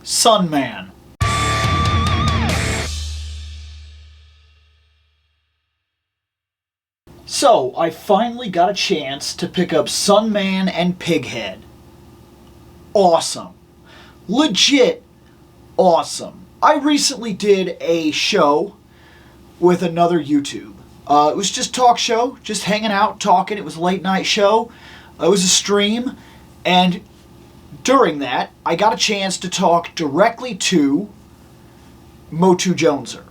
Sunman. So, I finally got a chance to pick up Sunman and Pighead. Awesome. Legit awesome. I recently did a show with another YouTube. It was just talk show, just hanging out, talking. It was a late night show. It was a stream, and during that, I got a chance to talk directly to MOTU Joneser.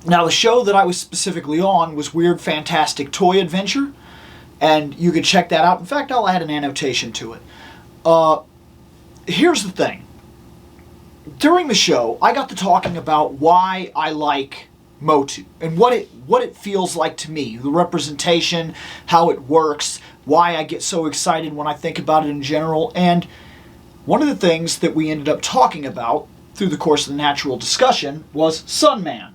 Now, the show that I was specifically on was Weird Fantastic Toy Adventure, and you can check that out. In fact, I'll add an annotation to it. Here's the thing. During the show, I got to talking about why I like MOTU and what it feels like to me, the representation, how it works, why I get so excited when I think about it in general. And one of the things that we ended up talking about through the course of the natural discussion was Sunman.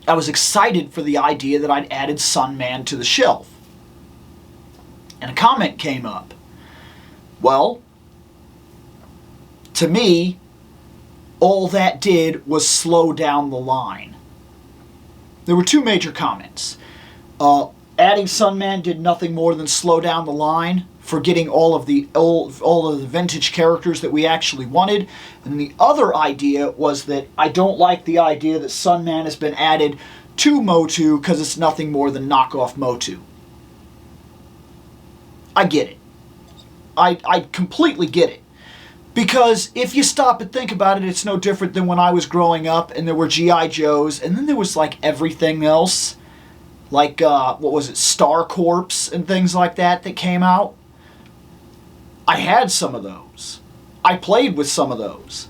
I was excited for the idea that I'd added Sunman to the shelf. And a comment came up. Well, to me, all that did was slow down the line. There were two major comments. Adding Sunman did nothing more than slow down the line, forgetting all of the vintage characters that we actually wanted. And the other idea was that I don't like the idea that Sunman has been added to MOTU because it's nothing more than knockoff MOTU. I get it. I completely get it. Because if you stop and think about it, it's no different than when I was growing up and there were G.I. Joes and then there was like everything else. Like, what was it, Star Corps and things like that came out. I had some of those. I played with some of those.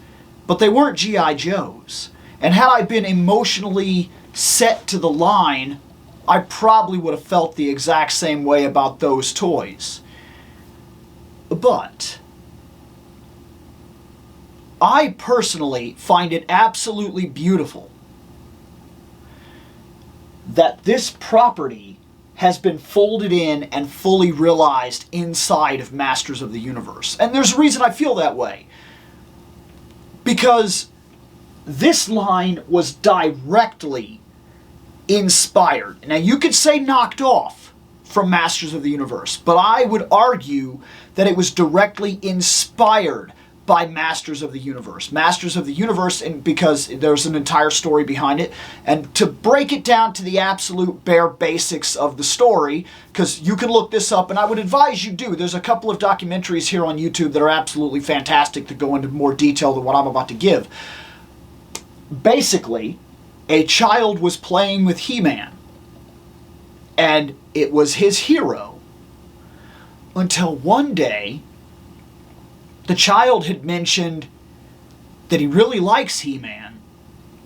But they weren't G.I. Joes. And had I been emotionally set to the line, I probably would have felt the exact same way about those toys. But I personally find it absolutely beautiful that this property has been folded in and fully realized inside of Masters of the Universe. And there's a reason I feel that way. Because this line was directly inspired. Now, you could say knocked off from Masters of the Universe, but I would argue that it was directly inspired by Masters of the Universe. Masters of the Universe, and because there's an entire story behind it, and to break it down to the absolute bare basics of the story, because you can look this up, and I would advise you do. There's a couple of documentaries here on YouTube that are absolutely fantastic that go into more detail than what I'm about to give. Basically, a child was playing with He-Man, and it was his hero, until one day the child had mentioned that he really likes He-Man,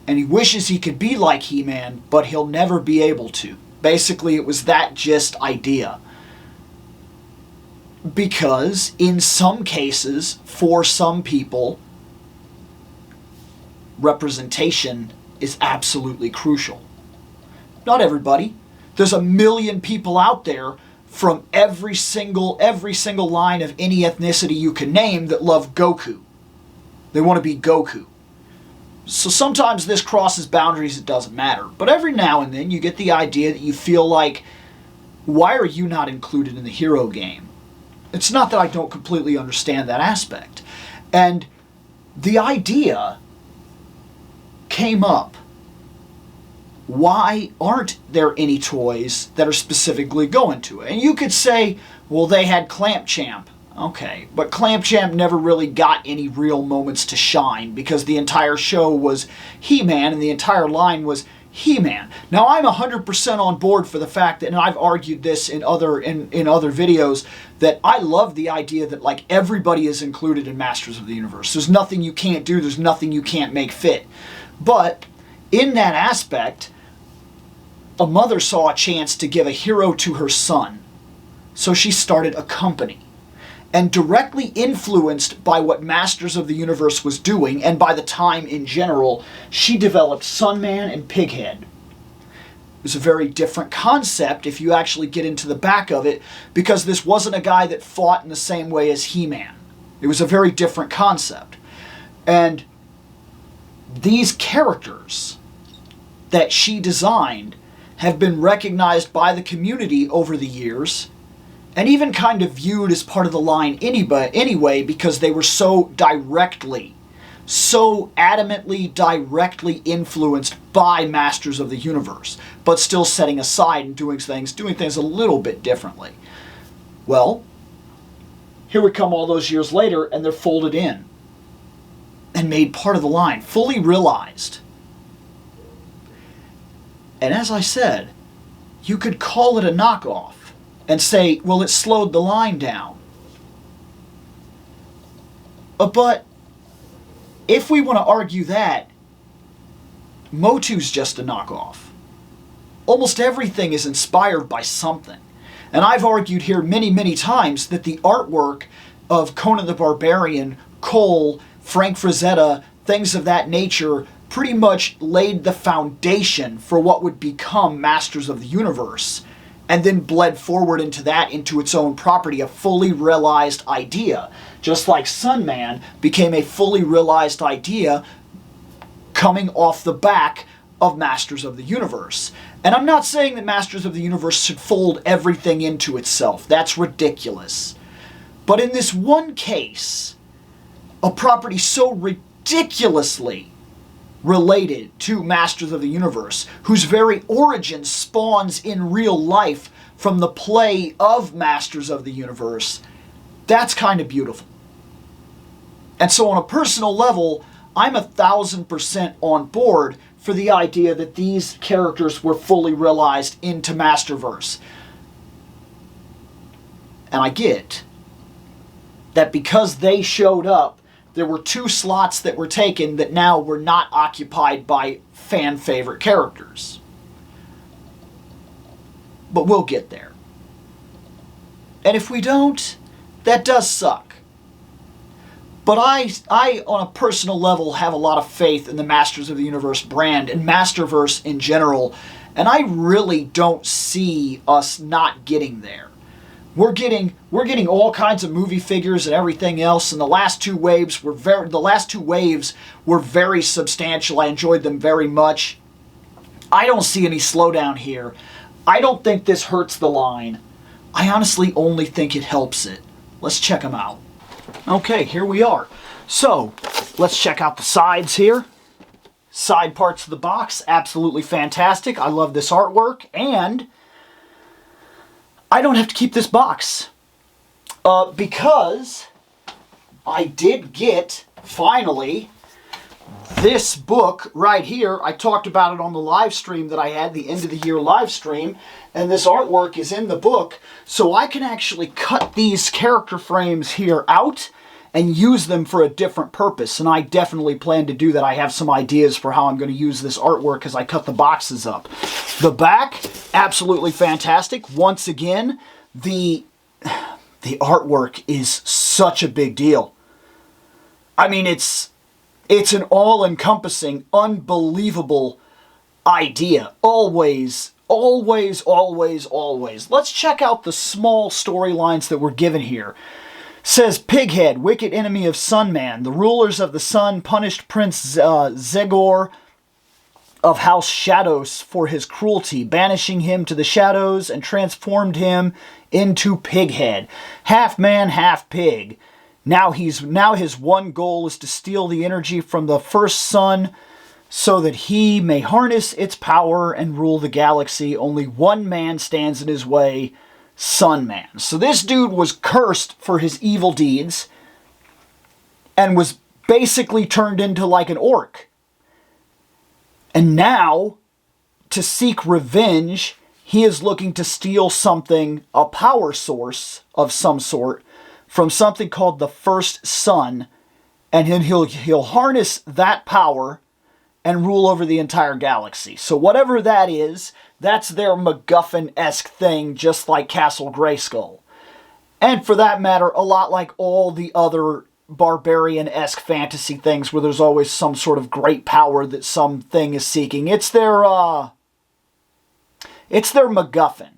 and he wishes he could be like He-Man, but he'll never be able to. Basically, it was that just idea. Because in some cases, for some people, representation is absolutely crucial. Not everybody. There's a million people out there from every single line of any ethnicity you can name that love Goku. They want to be Goku. So sometimes this crosses boundaries, it doesn't matter. But every now and then you get the idea that you feel like, why are you not included in the hero game? It's not that I don't completely understand that aspect. And the idea came up. Why aren't there any toys that are specifically going to it? And you could say, well, they had Clamp Champ. Okay, but Clamp Champ never really got any real moments to shine because the entire show was He-Man and the entire line was He-Man. Now, I'm 100% on board for the fact that, and I've argued this in other videos, that I love the idea that like everybody is included in Masters of the Universe. There's nothing you can't do. There's nothing you can't make fit. But in that aspect, a mother saw a chance to give a hero to her son. So she started a company. And directly influenced by what Masters of the Universe was doing, and by the time in general, she developed Sunman and Pighead. It was a very different concept if you actually get into the back of it, because this wasn't a guy that fought in the same way as He-Man. It was a very different concept. And these characters that she designed have been recognized by the community over the years, and even kind of viewed as part of the line anyway, because they were so adamantly directly influenced by Masters of the Universe, but still setting aside and doing things a little bit differently. Well, here we come all those years later, and they're folded in and made part of the line, fully realized. And as I said, you could call it a knockoff and say, well, it slowed the line down. But if we want to argue that, MOTU's just a knockoff. Almost everything is inspired by something. And I've argued here many, many times that the artwork of Conan the Barbarian, Cole, Frank Frazetta, things of that nature, pretty much laid the foundation for what would become Masters of the Universe, and then bled forward into its own property, a fully realized idea. Just like Sunman became a fully realized idea coming off the back of Masters of the Universe. And I'm not saying that Masters of the Universe should fold everything into itself. That's ridiculous. But in this one case, a property so ridiculously related to Masters of the Universe, whose very origin spawns in real life from the play of Masters of the Universe, that's kind of beautiful. And so on a personal level, I'm 1,000% on board for the idea that these characters were fully realized into Masterverse. And I get that because they showed up, there were 2 slots that were taken that now were not occupied by fan favorite characters. But we'll get there. And if we don't, that does suck. But I, on a personal level, have a lot of faith in the Masters of the Universe brand and Masterverse in general, and I really don't see us not getting there. We're getting all kinds of movie figures and everything else, and the last two waves were very substantial. I enjoyed them very much. I don't see any slowdown here. I don't think this hurts the line. I honestly only think it helps it. Let's check them out. Okay, here we are. So, let's check out the sides here. Side parts of the box, absolutely fantastic. I love this artwork, and I don't have to keep this box because I did get, finally, this book right here. I talked about it on the live stream that I had, the end of the year live stream, and this artwork is in the book, so I can actually cut these character frames here out and use them for a different purpose, and I definitely plan to do that. I have some ideas for how I'm going to use this artwork as I cut the boxes up. The back, absolutely fantastic. Once again, the artwork is such a big deal. I mean, it's an all-encompassing, unbelievable idea. Always. Let's check out the small storylines that we're given here. Says, Pighead, wicked enemy of Sunman. The rulers of the sun punished Prince Zegor of House Shadows for his cruelty, banishing him to the shadows and transformed him into Pighead. Half man, half pig. Now his one goal is to steal the energy from the first sun so that he may harness its power and rule the galaxy. Only one man stands in his way, Sunman. So this dude was cursed for his evil deeds and was basically turned into like an orc. And now, to seek revenge, he is looking to steal something, a power source of some sort, from something called the First Sun, and then he'll harness that power and rule over the entire galaxy. So whatever that is, that's their MacGuffin-esque thing, just like Castle Grayskull. And for that matter, a lot like all the other barbarian-esque fantasy things where there's always some sort of great power that something is seeking. It's their MacGuffin.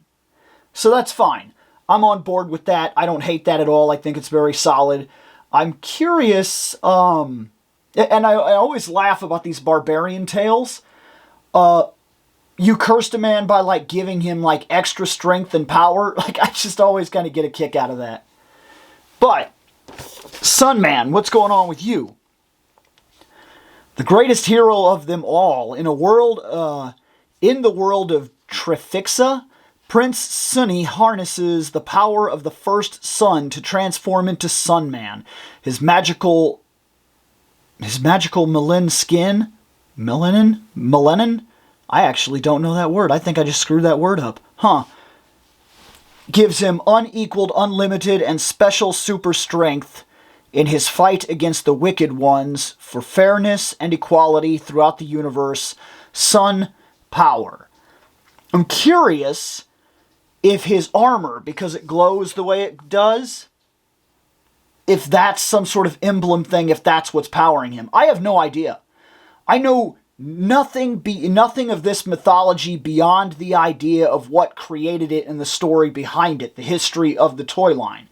So that's fine. I'm on board with that. I don't hate that at all. I think it's very solid. I'm curious And I always laugh about these barbarian tales. You cursed a man by, like, giving him, like, extra strength and power. Like, I just always kind of get a kick out of that. But, Sunman, what's going on with you? The greatest hero of them all. In the world of Trefixa, Prince Sunny harnesses the power of the first sun to transform into Sunman. His magical melanin skin? Melanin? I actually don't know that word. I think I just screwed that word up. Gives him unequaled, unlimited, and special super strength in his fight against the wicked ones for fairness and equality throughout the universe. Sun power. I'm curious if his armor, because it glows the way it does, if that's some sort of emblem thing, if that's what's powering him. I have no idea. I know nothing of this mythology beyond the idea of what created it and the story behind it, the history of the toy line.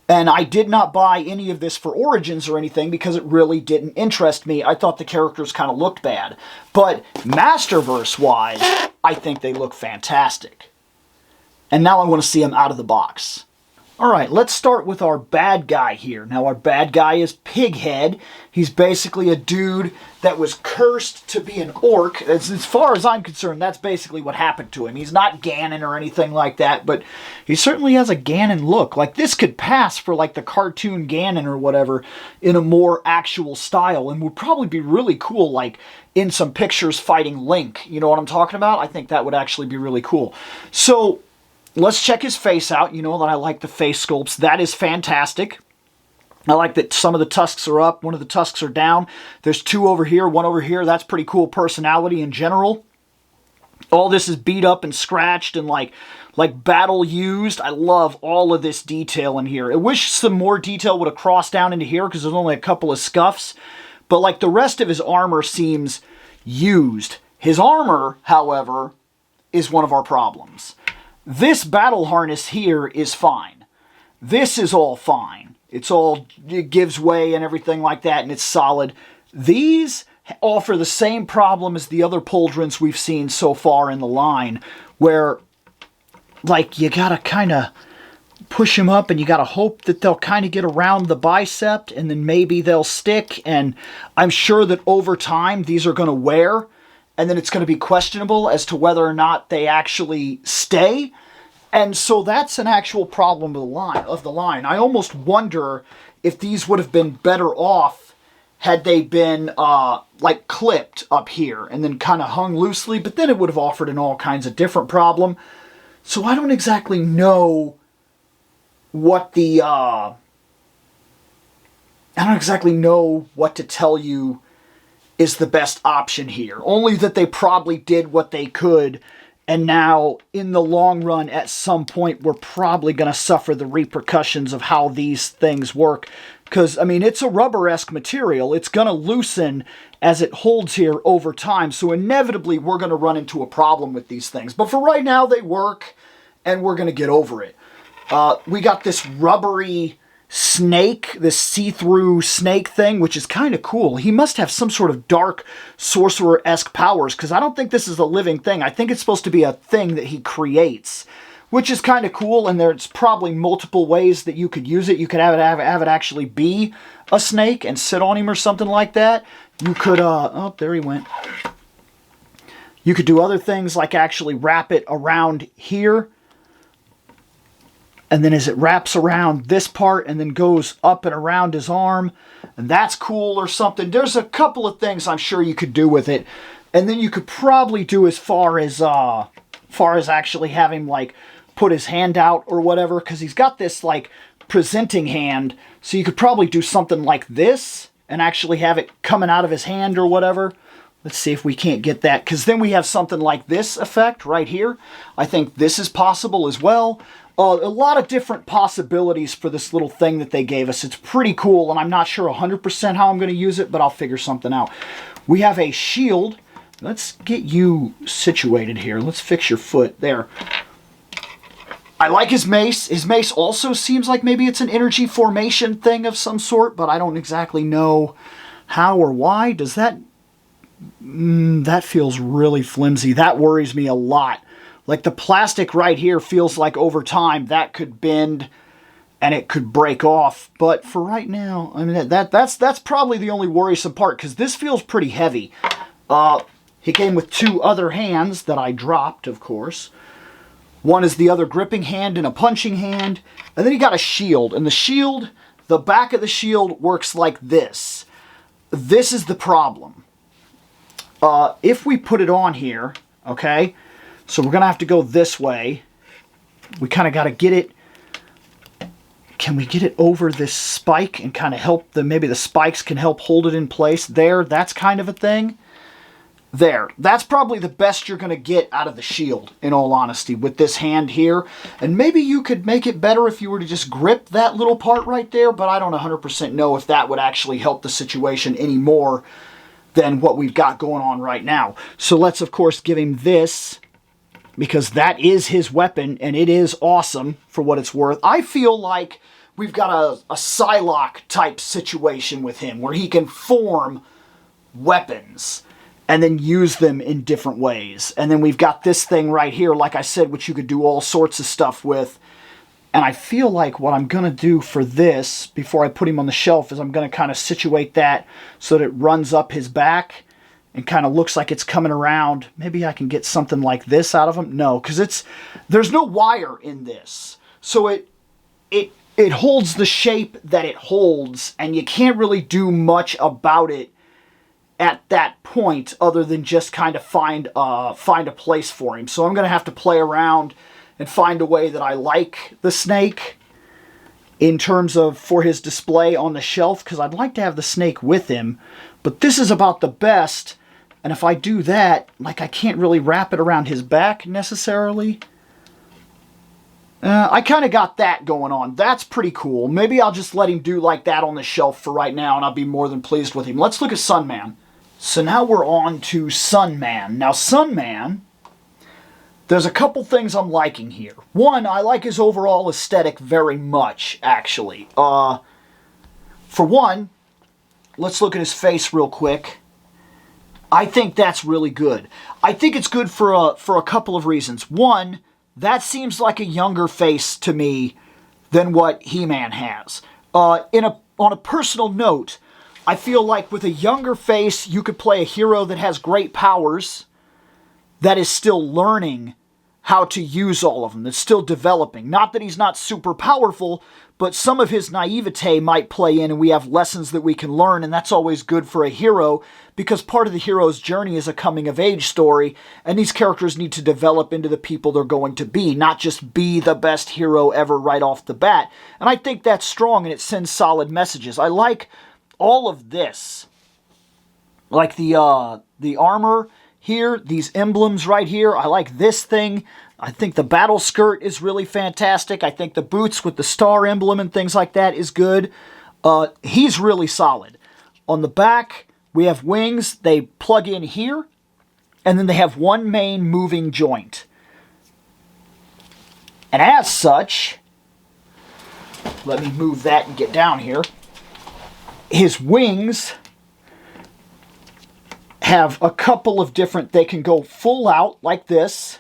And I did not buy any of this for Origins or anything because it really didn't interest me. I thought the characters kind of looked bad. But Masterverse-wise, I think they look fantastic. And now I want to see them out of the box. Alright, let's start with our bad guy here. Now, our bad guy is Pighead. He's basically a dude that was cursed to be an orc. As far as I'm concerned, that's basically what happened to him. He's not Ganon or anything like that, but he certainly has a Ganon look. Like, this could pass for, like, the cartoon Ganon or whatever in a more actual style, and would probably be really cool, like, in some pictures fighting Link. You know what I'm talking about? I think that would actually be really cool. So, let's check his face out. You know that I like the face sculpts. That is fantastic. I like that some of the tusks are up, one of the tusks are down. There's two over here, one over here. That's pretty cool personality in general. All this is beat up and scratched and like battle used. I love all of this detail in here. I wish some more detail would have crossed down into here because there's only a couple of scuffs. But like the rest of his armor seems used. His armor, however, is one of our problems. This battle harness here is fine. This is all fine. It gives way and everything like that, and it's solid. These offer the same problem as the other pauldrons we've seen so far in the line, where, like, you gotta kind of push them up, and you gotta hope that they'll kind of get around the bicep, and then maybe they'll stick, and I'm sure that over time these are going to wear, and then it's going to be questionable as to whether or not they actually stay. And so that's an actual problem of the line. I almost wonder if these would have been better off had they been like clipped up here and then kind of hung loosely, but then it would have offered an all kinds of different problem. So I don't exactly know what the I don't exactly know what to tell you is the best option here. Only that they probably did what they could, and now, in the long run, at some point, we're probably going to suffer the repercussions of how these things work. Because, I mean, it's a rubber-esque material. It's going to loosen as it holds here over time. So, inevitably, we're going to run into a problem with these things. But for right now, they work, and we're going to get over it. We got this rubbery snake, this see-through snake thing, which is kind of cool. He must have some sort of dark sorcerer-esque powers, because I don't think this is a living thing. I think it's supposed to be a thing that he creates, which is kind of cool, and there's probably multiple ways that you could use it. You could have it actually be a snake and sit on him or something like that. You could, oh, there he went. You could do other things like actually wrap it around here, and then as it wraps around this part and then goes up and around his arm, and that's cool or something. There's a couple of things I'm sure you could do with it. And then you could probably do as far as actually have him, like, put his hand out or whatever, because he's got this, like, presenting hand. So you could probably do something like this and actually have it coming out of his hand or whatever. Let's see if we can't get that, because then we have something like this effect right here. I think this is possible as well. A lot of different possibilities for this little thing that they gave us. It's pretty cool, and I'm not sure 100% how I'm going to use it, but I'll figure something out. We have a shield. Let's get you situated here. Let's fix your foot. There. I like his mace. His mace also seems like maybe it's an energy formation thing of some sort, but I don't exactly know How or why? Does that... that feels really flimsy. That worries me a lot. Like the plastic right here feels like over time that could bend and it could break off. But for right now, I mean, that's probably the only worrisome part, because this feels pretty heavy. He came with 2 other hands that I dropped, of course. One is the other gripping hand and a punching hand. And then he got a shield. And the shield, the back of the shield works like this. This is the problem. If we put it on here, okay, so we're going to have to go this way. We kind of got to get it. Can we get it over this spike and kind of help maybe the spikes can help hold it in place there? That's kind of a thing. There. That's probably the best you're going to get out of the shield, in all honesty, with this hand here. And maybe you could make it better if you were to just grip that little part right there, but I don't 100% know if that would actually help the situation any more than what we've got going on right now. So let's, of course, give him this, because that is his weapon, and it is awesome for what it's worth. I feel like we've got a Psylocke type situation with him, where he can form weapons and then use them in different ways. And then we've got this thing right here, like I said, which you could do all sorts of stuff with. And I feel like what I'm going to do for this, before I put him on the shelf, is I'm going to kind of situate that so that it runs up his back and kind of looks like it's coming around. Maybe I can get something like this out of him. No, because there's no wire in this. So it holds the shape that it holds, and you can't really do much about it at that point, other than just kind of find a place for him. So I'm going to have to play around and find a way that I like the snake in terms of for his display on the shelf, because I'd like to have the snake with him. But this is about the best, and if I do that, like, I can't really wrap it around his back necessarily. I kind of got that going on. That's pretty cool. Maybe I'll just let him do like that on the shelf for right now, and I'll be more than pleased with him. Let's look at Sunman. So now we're on to Sunman. Now Sunman, there's a couple things I'm liking here. One, I like his overall aesthetic very much, actually. For one, let's look at his face real quick. I think that's really good. I think it's good for a couple of reasons. One, that seems like a younger face to me than what He-Man has. On a personal note, I feel like with a younger face, you could play a hero that has great powers, that is still learning how to use all of them, that's still developing. Not that he's not super powerful, but some of his naivete might play in, and we have lessons that we can learn, and that's always good for a hero, because part of the hero's journey is a coming-of-age story, and these characters need to develop into the people they're going to be, not just be the best hero ever right off the bat. And I think that's strong, and it sends solid messages. I like all of this, like the armor here, these emblems right here. I like this thing. I think the battle skirt is really fantastic. I think the boots with the star emblem and things like that is good. He's really solid. On the back, we have wings. They plug in here, and then they have one main moving joint. And as such, let me move that and get down here. His wings have a couple of different, they can go full out like this,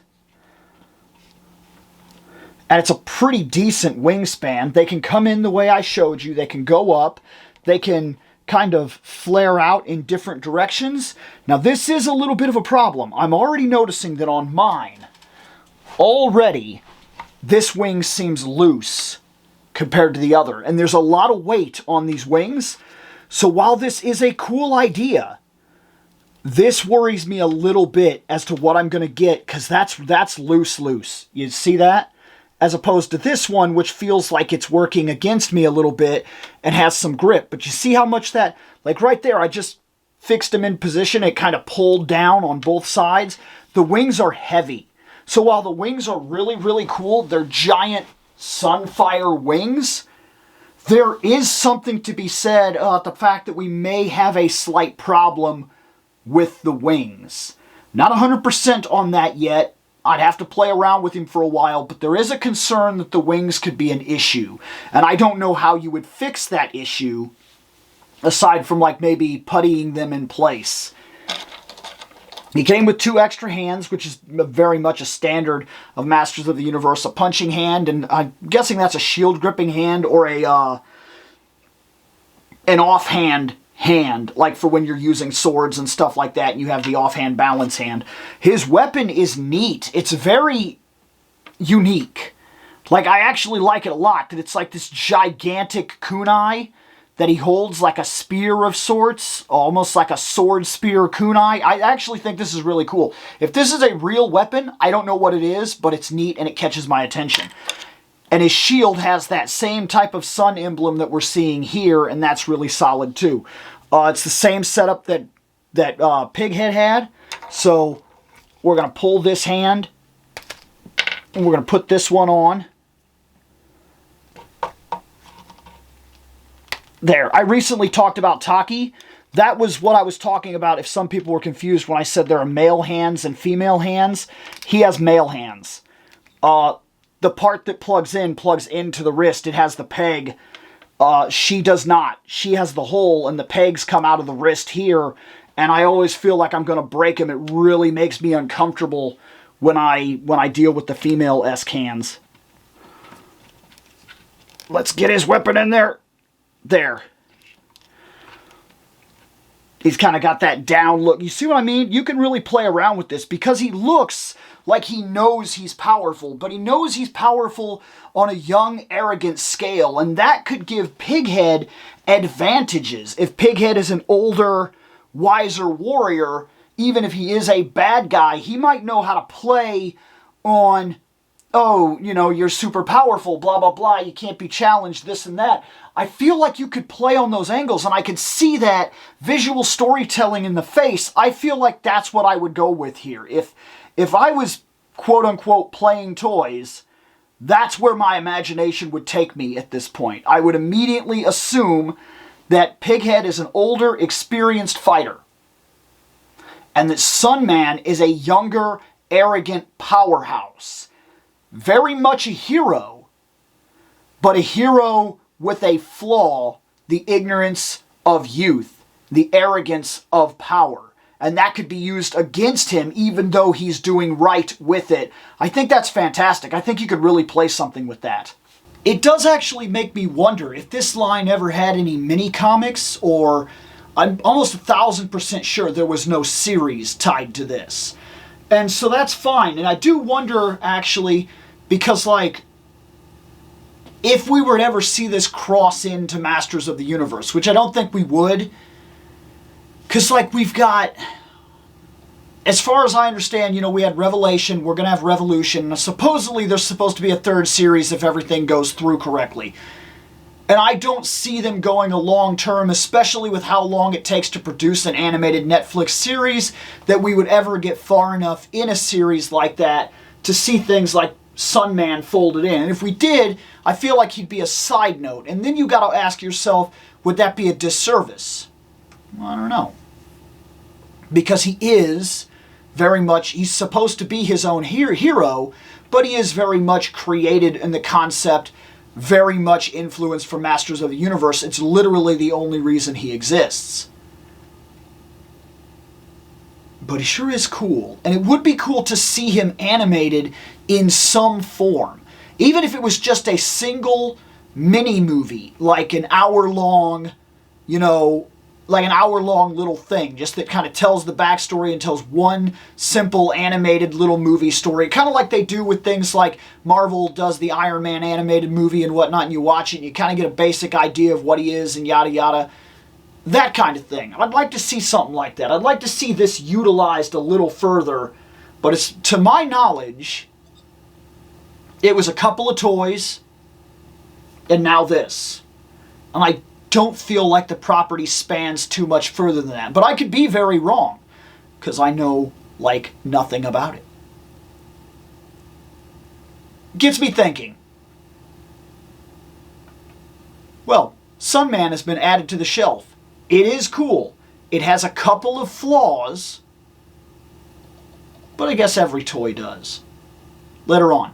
and it's a pretty decent wingspan. They can come in the way I showed you, they can go up, they can kind of flare out in different directions. Now this is a little bit of a problem. I'm already noticing that on mine, already, this wing seems loose compared to the other, and there's a lot of weight on these wings. So while this is a cool idea, this worries me a little bit as to what I'm going to get, because that's loose. You see that? As opposed to this one, which feels like it's working against me a little bit and has some grip. But you see how much that, like right there, I just fixed him in position. It kind of pulled down on both sides. The wings are heavy. So while the wings are really, really cool, they're giant Sunfire wings, there is something to be said about the fact that we may have a slight problem with the wings. Not 100% on that yet. I'd have to play around with him for a while, but there is a concern that the wings could be an issue. And I don't know how you would fix that issue aside from like maybe puttying them in place. He came with 2 extra hands, which is very much a standard of Masters of the Universe. A punching hand, and I'm guessing that's a shield gripping hand or a an offhand hand, like for when you're using swords and stuff like that, and you have the offhand balance hand. His weapon is neat. It's very unique. Like, I actually like it a lot, that it's like this gigantic kunai that he holds like a spear of sorts, almost like a sword spear kunai. I actually think this is really cool. If this is a real weapon, I don't know what it is, but it's neat and it catches my attention. And his shield has that same type of sun emblem that we're seeing here, and that's really solid too. It's the same setup that Pighead had. So we're going to pull this hand, and we're going to put this one on. There. I recently talked about Taki. That was what I was talking about if some people were confused when I said there are male hands and female hands. He has male hands. The part that plugs into the wrist. It has the peg. She does not. She has the hole, and the pegs come out of the wrist here, and I always feel like I'm going to break him. It really makes me uncomfortable when I deal with the female-esque hands. Let's get his weapon in there. There. He's kind of got that down look. You see what I mean? You can really play around with this because he looks like he knows he's powerful, but he knows he's powerful on a young, arrogant scale, and that could give Pighead advantages. If Pighead is an older, wiser warrior, even if he is a bad guy, he might know how to play on, oh, you know, you're super powerful, blah, blah, blah, you can't be challenged, this and that. I feel like you could play on those angles, and I could see that visual storytelling in the face. I feel like that's what I would go with here. If I was, quote-unquote, playing toys, that's where my imagination would take me at this point. I would immediately assume that Pighead is an older, experienced fighter, and that Sunman is a younger, arrogant powerhouse. Very much a hero, but a hero with a flaw, the ignorance of youth, the arrogance of power. And that could be used against him even though he's doing right with it. I think that's fantastic. I think you could really play something with that. It does actually make me wonder if this line ever had any mini-comics, or I'm almost 1,000% sure there was no series tied to this. And so that's fine. And I do wonder, actually, because, like, if we were to ever see this cross into Masters of the Universe, which I don't think we would, because, like, we've got, as far as I understand, you know, we had Revelation, we're going to have Revolution, supposedly there's supposed to be a 3rd series if everything goes through correctly. And I don't see them going a long term, especially with how long it takes to produce an animated Netflix series, that we would ever get far enough in a series like that to see things like Sunman folded in. And if we did, I feel like he'd be a side note. And then you got to ask yourself, would that be a disservice? Well, I don't know. Because he is very much, he's supposed to be his own hero, but he is very much created in the concept, very much influenced from Masters of the Universe. It's literally the only reason he exists. But he sure is cool. And it would be cool to see him animated in some form. Even if it was just a single mini-movie, like an hour-long, you know, like an hour-long little thing, just that kind of tells the backstory and tells one simple animated little movie story. Kind of like they do with things like Marvel does the Iron Man animated movie and whatnot, and you watch it and you kind of get a basic idea of what he is and yada yada. That kind of thing. I'd like to see something like that. I'd like to see this utilized a little further, but it's, to my knowledge, it was a couple of toys, and now this. And I don't feel like the property spans too much further than that. But I could be very wrong, because I know, like, nothing about it. Gets me thinking. Well, Sunman has been added to the shelf. It is cool. It has a couple of flaws, but I guess every toy does. Later on.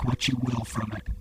what you will from it.